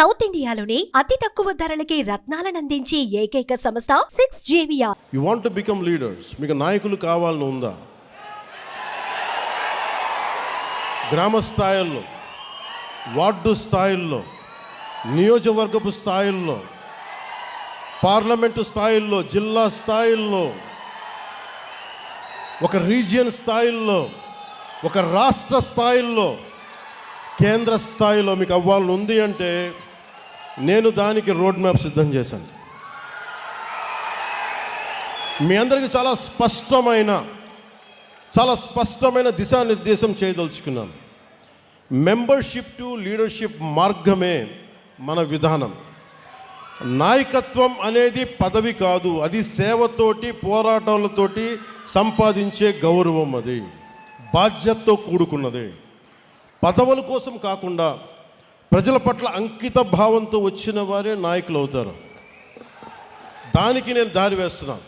South ఇండియాలోని అతి తక్కువ ధరలకి రత్నాలను అందించే ఏకైక సంస్థ 6JVR. You want to become leaders. మీకు నాయకులు కావాలని ఉందా? గ్రామ స్థాయిల్లో, వార్డు స్థాయిల్లో, నియోజకవర్గపు స్థాయిల్లో, పార్లమెంటు స్థాయిల్లో, జిల్లా స్థాయిల్లో, ఒక రీజియన్ స్థాయిల్లో, ఒక రాష్ట్ర స్థాయిల్లో, కేంద్ర స్థాయిలో మీకు అవ్వాలని ఉంది అంటే నేను దానికి రోడ్ మ్యాప్ సిద్ధం చేశాను. మీ అందరికీ చాలా స్పష్టమైన దిశానిర్దేశం చేయదలుచుకున్నాను. మెంబర్షిప్ టు లీడర్షిప్ మార్గమే మన విధానం. నాయకత్వం అనేది పదవి కాదు, అది సేవతోటి పోరాటాలతోటి సంపాదించే గౌరవం. అది బాధ్యతతో కూడుకున్నది. పదవుల కోసం కాకుండా ప్రజల పట్ల అంకిత భావంతో వచ్చిన వారే నాయకులు అవుతారు. దానికి నేను దారి వేస్తున్నాను.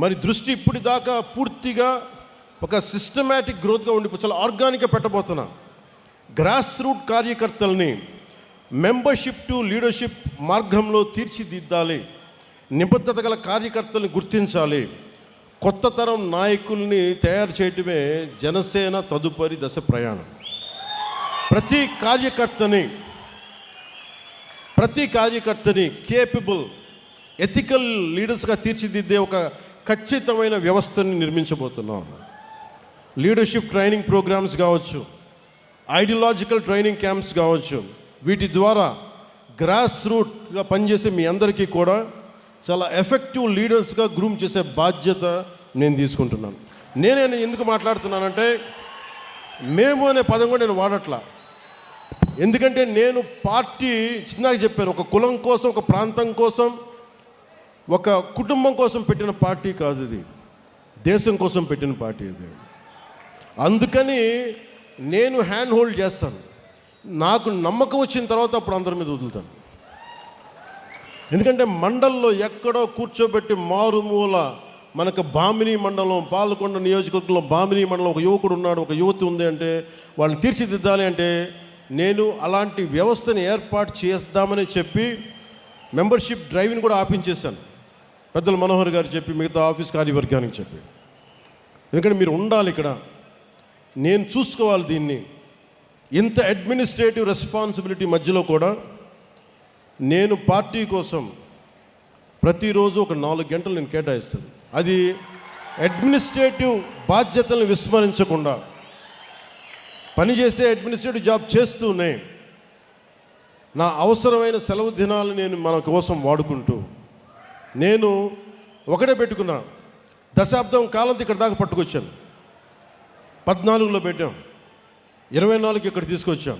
మరి దృష్టి ఇప్పటిదాకా పూర్తిగా ఒక సిస్టమేటిక్ గ్రోత్గా ఉండిపోయి చాలా ఆర్గానిక్గా పెట్టబోతున్నా. గ్రాస్ రూట్ కార్యకర్తల్ని మెంబర్షిప్ టు లీడర్షిప్ మార్గంలో తీర్చిదిద్దాలి. నిబద్ధత గల కార్యకర్తల్ని గుర్తించాలి. కొత్త తరం నాయకుల్ని తయారు చేయటమే జనసేన తదుపరి దశ ప్రయాణం. ప్రతి కార్యకర్తని కేపబుల్, ఎథికల్ లీడర్స్గా తీర్చిదిద్దే ఒక ఖచ్చితమైన వ్యవస్థని నిర్మించబోతున్నాం. లీడర్షిప్ ట్రైనింగ్ ప్రోగ్రామ్స్ కావచ్చు, ఐడియాలజికల్ ట్రైనింగ్ క్యాంప్స్ కావచ్చు, వీటి ద్వారా గ్రాస్ రూట్గా పనిచేసే మీ అందరికీ కూడా చాలా ఎఫెక్టివ్ లీడర్స్గా గ్రూమ్ చేసే బాధ్యత నేను తీసుకుంటున్నాను. నేనే ఎందుకు మాట్లాడుతున్నానంటే, మేము అనే పదం కూడా నేను వాడట్లా. ఎందుకంటే నేను పార్టీ చిన్నగా చెప్పాను, ఒక కులం కోసం, ఒక ప్రాంతం కోసం, ఒక కుటుంబం కోసం పెట్టిన పార్టీ కాదు ఇది, దేశం కోసం పెట్టిన పార్టీ ఇది. అందుకని నేను హ్యాండ్ హోల్డ్ చేస్తాను. నాకు నమ్మకం వచ్చిన తర్వాత అప్పుడు అందరి మీద వదులుతాను. ఎందుకంటే మండల్లో ఎక్కడో కూర్చోబెట్టి మారుమూల మనకు బామిని మండలం, పాలకొండ నియోజకవర్గంలో బామిని మండలం ఒక యువకుడు ఉన్నాడు, ఒక యువతి ఉంది అంటే వాళ్ళని తీర్చిదిద్దాలి అంటే నేను అలాంటి వ్యవస్థని ఏర్పాటు చేద్దామని చెప్పి మెంబర్షిప్ డ్రైవ్ని కూడా ఆపించేశాను. పెద్దలు మనోహర్ గారు చెప్పి, మిగతా ఆఫీస్ కార్యవర్గానికి చెప్పి, ఎందుకంటే మీరు ఉండాలి ఇక్కడ, నేను చూసుకోవాలి దీన్ని. ఇంత అడ్మినిస్ట్రేటివ్ రెస్పాన్సిబిలిటీ మధ్యలో కూడా నేను పార్టీ కోసం ప్రతిరోజు ఒక 4 గంటలు నేను కేటాయిస్తాను. అది అడ్మినిస్ట్రేటివ్ బాధ్యతలను విస్మరించకుండా పనిచేసే అడ్మినిస్ట్రేటివ్ జాబ్ చేస్తూనే నా అవసరమైన సెలవు దినాలు నేను మన కోసం వాడుకుంటూ, నేను ఒకటే పెట్టుకున్నా. దశాబ్దం కాలం ఇక్కడ దాకా పట్టుకొచ్చాను. 14లో పెట్టాం, 24కి ఇక్కడ తీసుకొచ్చాం.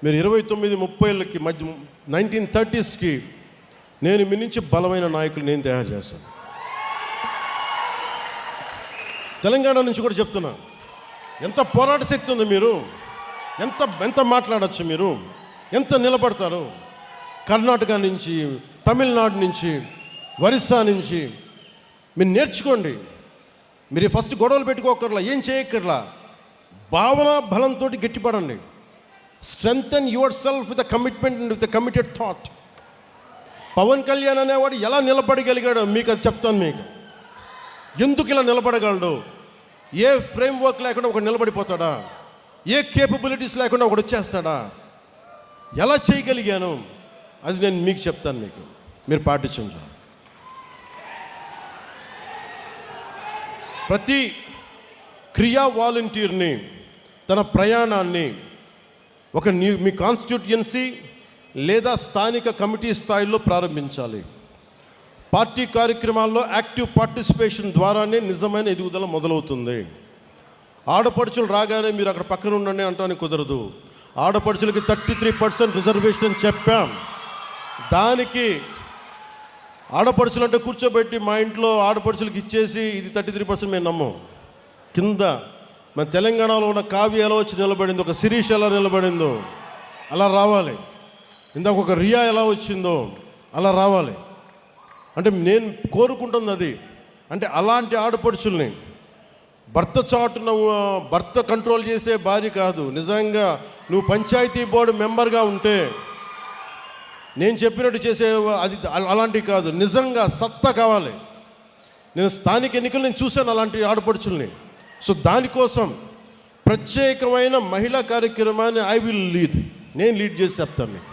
మీరు 29-30 మధ్య 1930స్కి నేను మీ నుంచి బలమైన నాయకులు నేను తయారు చేస్తాను. తెలంగాణ నుంచి కూడా చెప్తున్నా, ఎంత పోరాట శక్తి ఉంది, మీరు ఎంత మాట్లాడచ్చు, మీరు ఎంత నిలబడతారు. కర్ణాటక నుంచి, తమిళనాడు నుంచి, ఒరిస్సా నుంచి మీరు నేర్చుకోండి. మీరు ఫస్ట్ గొడవలు పెట్టుకోకర్లా, ఏం చేయక్కర్లా, భావన బలంతో గట్టిపడండి. Strengthen yourself with a commitment and with a committed thought. Pawan Kalyan అనేవాడు ఎలా నిలబడగలిగాడో మీకు అది చెప్తాను. మీకు ఎందుకు ఇలా నిలబడగలడు? ఏ ఫ్రేమ్వర్క్ లేకుండా ఒకడు నిలబడిపోతాడా? ఏ కేపబిలిటీస్ లేకుండా ఒకడు వచ్చేస్తాడా? ఎలా చేయగలిగాను అది నేను మీకు చెప్తాను. మీకు మీరు పాటించండి. ప్రతి క్రియా వాలంటీర్ని తన ప్రయాణాన్ని ఒక మీ కాన్స్టిట్యూయన్సీ లేదా స్థానిక కమిటీ స్థాయిలో ప్రారంభించాలి. పార్టీ కార్యక్రమాల్లో యాక్టివ్ పార్టిసిపేషన్ ద్వారానే నిజమైన ఎదుగుదల మొదలవుతుంది. ఆడపడుచులు రాగానే మీరు అక్కడ పక్కన ఉండండి అంటానికి కుదరదు. ఆడపడుచులకి 33% రిజర్వేషన్ అని చెప్పాం. దానికి ఆడపడుచులు అంటే కూర్చోబెట్టి మా ఇంట్లో ఆడపడుచులకి ఇచ్చేసి ఇది 33% మేము నమ్మం. కింద మన తెలంగాణలో ఉన్న కావ్య ఎలా వచ్చి నిలబడిందో, ఒక శిరీష్ ఎలా నిలబడిందో అలా రావాలి. ఇందాక ఒక రియా ఎలా వచ్చిందో అలా రావాలి. అంటే నేను కోరుకుంటుంది అది. అంటే అలాంటి ఆడపడుచుల్ని భర్త చాటున భర్త కంట్రోల్ చేసే భార్య కాదు. నిజంగా నువ్వు పంచాయతీ బోర్డు మెంబర్గా ఉంటే నేను చెప్పినట్టు చేసే అది అలాంటివి కాదు. నిజంగా సత్తా కావాలి. నేను స్థానిక ఎన్నికలు నేను చూశాను అలాంటి ఆడపడుచుల్ని. సో దానికోసం ప్రత్యేకమైన మహిళా కార్యక్రమాన్ని ఐ విల్ లీడ్, నేను లీడ్ చేసి చెప్తాను మీకు.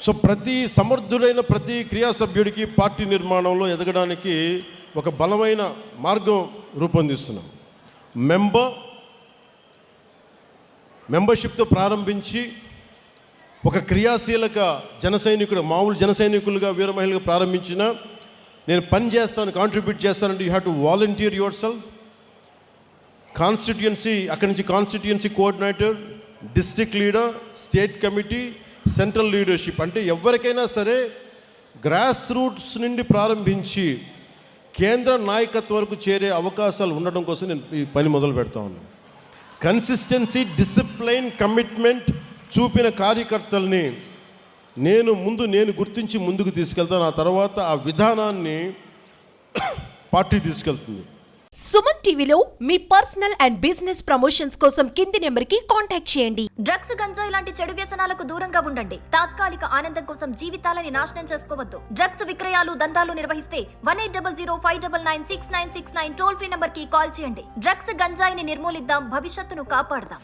సో ప్రతి సమర్థుడైన ప్రతి క్రియా సభ్యుడికి పార్టీ నిర్మాణంలో ఎదగడానికి ఒక బలమైన మార్గం రూపొందిస్తున్నాం. మెంబర్షిప్తో ప్రారంభించి ఒక క్రియాశీలక మామూలు జన సైనికులుగా వీర మహిళగా ప్రారంభించిన నేను పని చేస్తాను, కాంట్రిబ్యూట్ చేస్తానంటే you have to volunteer your self. Constituency, అక్కడి నుంచి constituency coordinator, district leader, state committee, central leadership. అంటే ఎవరికైనా సరే గ్రాస్ రూట్స్ నుండి ప్రారంభించి కేంద్ర నాయకత్వం వరకు చేరే అవకాశాలు ఉండడం కోసం నేను ఈ పని మొదలు పెడతా ఉన్నాను. కన్సిస్టెన్సీ, డిసిప్లైన్, కమిట్మెంట్ చూపిన కార్యకర్తల్ని నేను గుర్తించి ముందుకు తీసుకెళ్తాను. ఆ తర్వాత ఆ విధానాన్ని పార్టీ తీసుకెళ్తుంది. సుమన్ టీవీలో మీ పర్సనల్ అండ్ బిజినెస్ ప్రమోషన్స్ కోసం కింది నెంబర్కి కాంటాక్ట్ చేయండి. డ్రగ్స్, గంజాయి లాంటి చెడు వ్యసనాలకు దూరంగా ఉండండి. తాత్కాలిక ఆనందం కోసం జీవితాలని నాశనం చేసుకోవద్దు. డ్రగ్స్ విక్రయాలు, దందాలు నిర్వహిస్తే 180059996969 టోల్ ఫ్రీ నంబర్ కి కాల్ చేయండి. డ్రగ్స్, గంజాయిని నిర్మూలిద్దాం, భవిష్యత్తును కాపాడదాం.